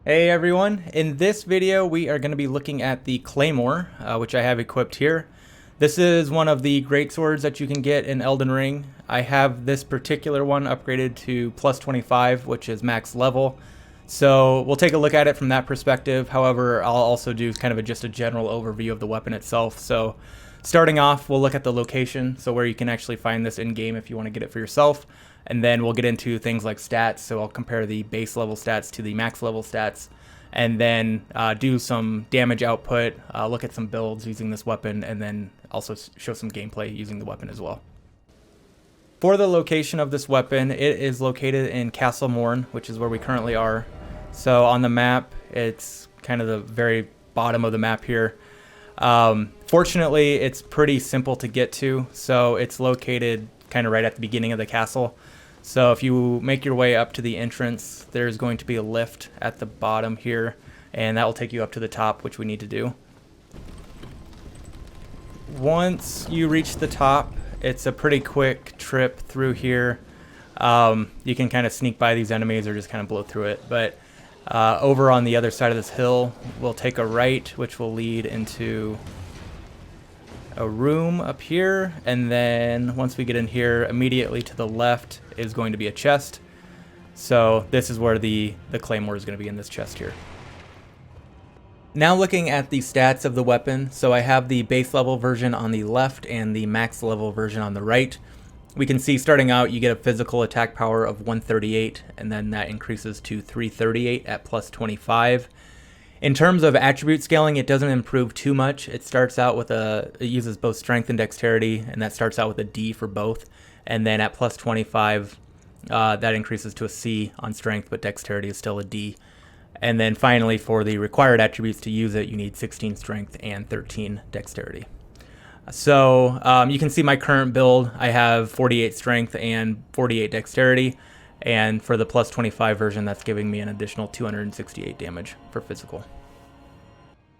Hey everyone, in this video we are going to be looking at the Claymore, which I have equipped here. This is one of the greatswords that you can get in Elden Ring. I have this particular one upgraded to plus 25, which is max level. So we'll take a look at it from that perspective. However, I'll also do kind of just a general overview of the weapon itself. So starting off, we'll look at the location, so where you can actually find this in-game if you want to get it for yourself. And then we'll get into things like stats, so I'll compare the base level stats to the max level stats. And then do some damage output, look at some builds using this weapon, and then also show some gameplay using the weapon as well. For the location of this weapon, it is located in Castle Morne, which is where we currently are. So on the map, it's kind of the very bottom of the map here. Fortunately, it's pretty simple to get to, so it's located kind of right at the beginning of the castle. So if you make your way up to the entrance, there's going to be a lift at the bottom here, and that will take you up to the top, which we need to do. Once you reach the top, it's a pretty quick trip through here. You can kind of sneak by these enemies or just kind of blow through it. But over on the other side of this hill, we'll take a right, which will lead into a room up here, and then once we get in here, immediately to the left is going to be a chest. So this is where the Claymore is going to be, in this chest here. Now looking at the stats of the weapon, so I have the base level version on the left and the max level version on the right. We can see starting out you get a physical attack power of 138, and then that increases to 338 at plus 25. In terms of attribute scaling, it doesn't improve too much. It starts out with it uses both strength and dexterity, and that starts out with a D for both. And then at plus 25, that increases to a C on strength, but dexterity is still a D. And then finally, for the required attributes to use it, you need 16 strength and 13 dexterity. So you can see my current build. I have 48 strength and 48 dexterity. And for the plus 25 version, that's giving me an additional 268 damage for physical.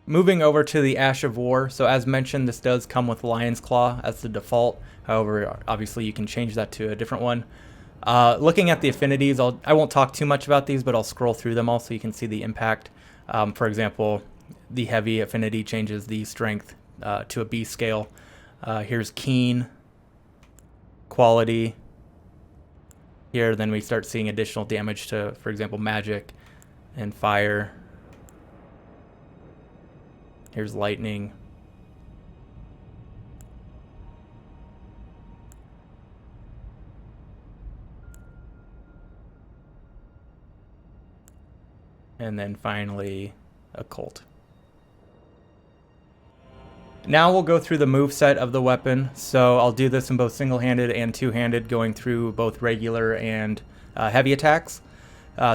Moving over to the Ash of War. So as mentioned, this does come with Lion's Claw as the default. However, obviously you can change that to a different one. Looking at the affinities, I won't talk too much about these, but I'll scroll through them all so you can see the impact. For example, the heavy affinity changes the strength to a B scale. Here's keen, quality. Here, then we start seeing additional damage to, for example, magic and fire. Here's lightning. And then finally, occult. Now we'll go through the moveset of the weapon. So I'll do this in both single-handed and two-handed, going through both regular and heavy attacks.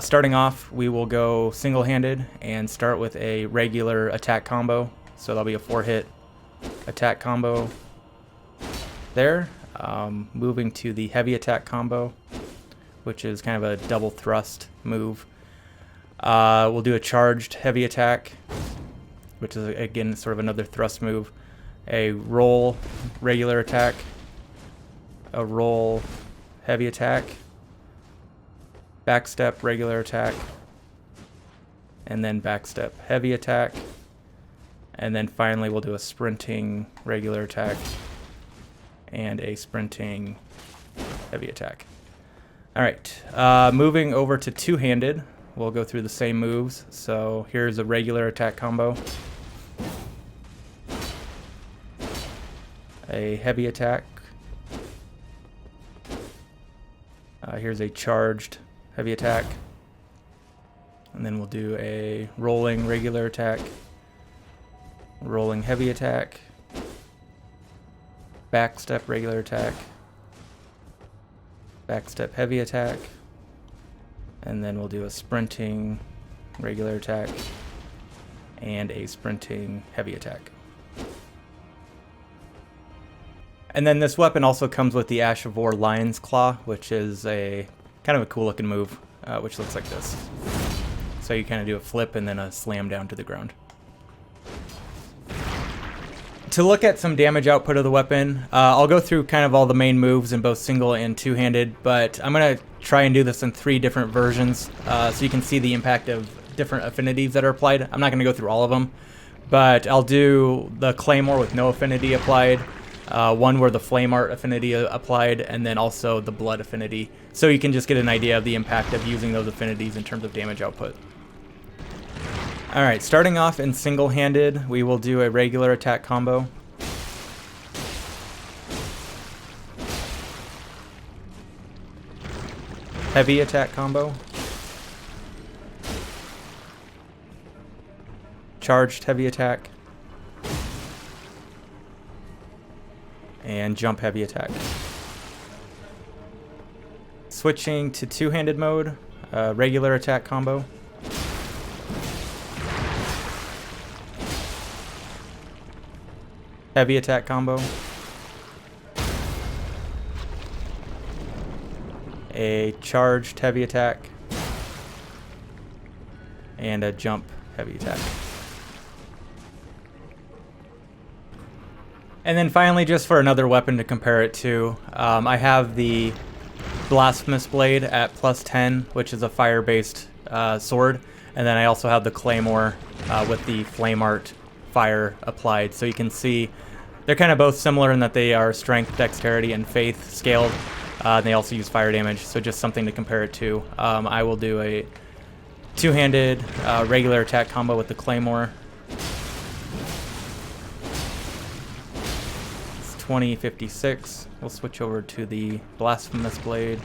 Starting off, we will go single-handed and start with a regular attack combo. So that'll be a 4-hit attack combo there. Moving to the heavy attack combo, which is kind of a double thrust move. We'll do a charged heavy attack, which is, again, sort of another thrust move. A roll regular attack, a roll heavy attack, backstep regular attack, and then backstep heavy attack. And then finally we'll do a sprinting regular attack and a sprinting heavy attack. Alright, moving over to two-handed. We'll go through the same moves. So here's a regular attack combo, a heavy attack, here's a charged heavy attack, and then we'll do a rolling regular attack, rolling heavy attack, backstep regular attack, backstep heavy attack, and then we'll do a sprinting regular attack and a sprinting heavy attack. And then this weapon also comes with the Ash of War Lion's Claw, which is a kind of a cool looking move, which looks like this. So you kind of do a flip and then a slam down to the ground. To look at some damage output of the weapon, I'll go through kind of all the main moves in both single and two-handed, but I'm going to try and do this in 3 different versions so you can see the impact of different affinities that are applied. I'm not going to go through all of them, but I'll do the Claymore with no affinity applied, one where the Flame Art affinity applied, and then also the Blood affinity, so you can just get an idea of the impact of using those affinities in terms of damage output. Alright, starting off in single-handed, we will do a regular attack combo. Heavy attack combo. Charged heavy attack. And jump heavy attack. Switching to two-handed mode, regular attack combo. Heavy attack combo. A charged heavy attack. And a jump heavy attack. And then finally, just for another weapon to compare it to, I have the Blasphemous Blade at +10, which is a fire-based sword. And then I also have the Claymore with the Flame Art fire applied. So you can see they're kind of both similar in that they are strength, dexterity, and faith scaled. They also use fire damage, so just something to compare it to. I will do a two-handed regular attack combo with the Claymore. It's 2056. We'll switch over to the Blasphemous Blade.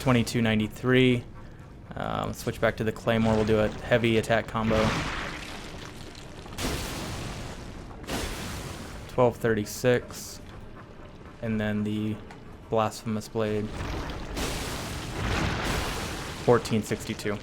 $22.93. Switch back to the Claymore. We'll do a heavy attack combo. $12.36. And then the Blasphemous Blade. $14.62.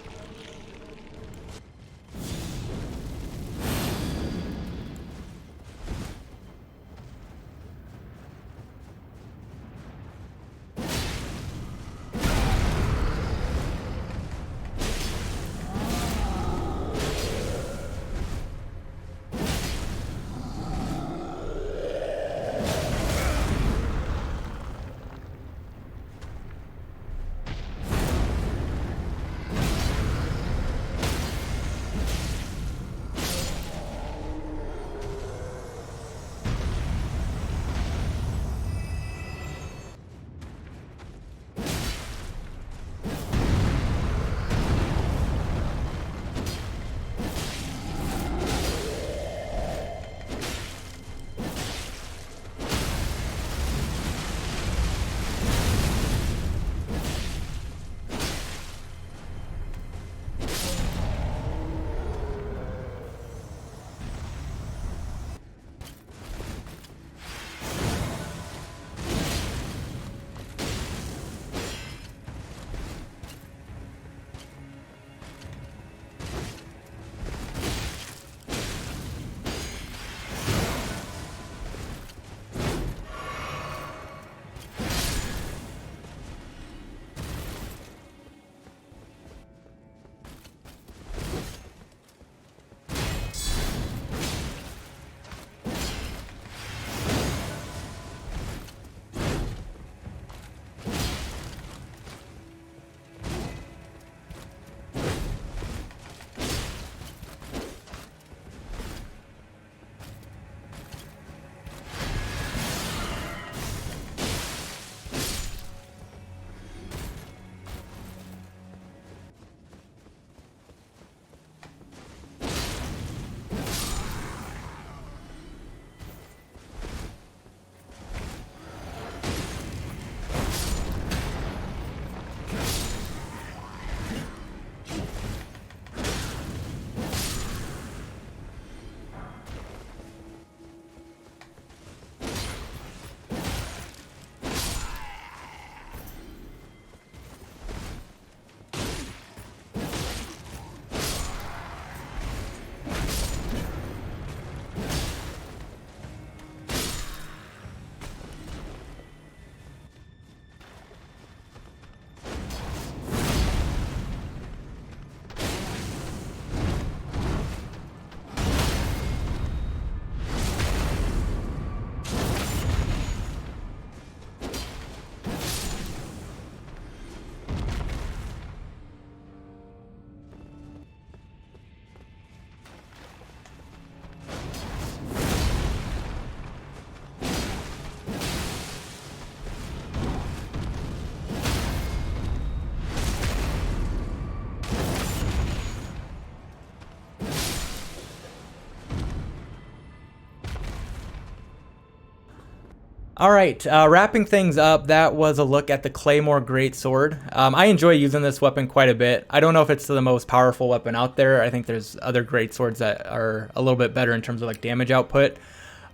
All right, wrapping things up, that was a look at the Claymore Greatsword. I enjoy using this weapon quite a bit. I don't know if it's the most powerful weapon out there. I think there's other greatswords that are a little bit better in terms of like damage output.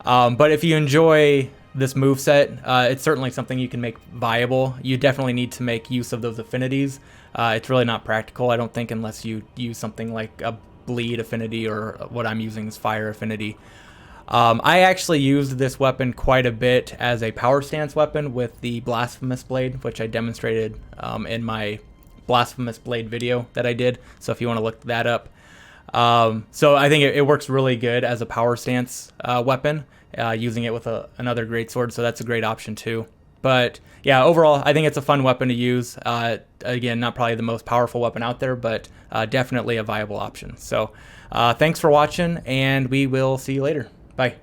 But if you enjoy this moveset, it's certainly something you can make viable. You definitely need to make use of those affinities. It's really not practical, I don't think, unless you use something like a bleed affinity, or what I'm using is fire affinity. I actually used this weapon quite a bit as a power stance weapon with the Blasphemous Blade, which I demonstrated in my Blasphemous Blade video that I did. So if you want to look that up. So I think it works really good as a power stance weapon, using it with another greatsword. So that's a great option too. But yeah, overall, I think it's a fun weapon to use. Again, not probably the most powerful weapon out there, but definitely a viable option. So thanks for watching, and we will see you later. Bye.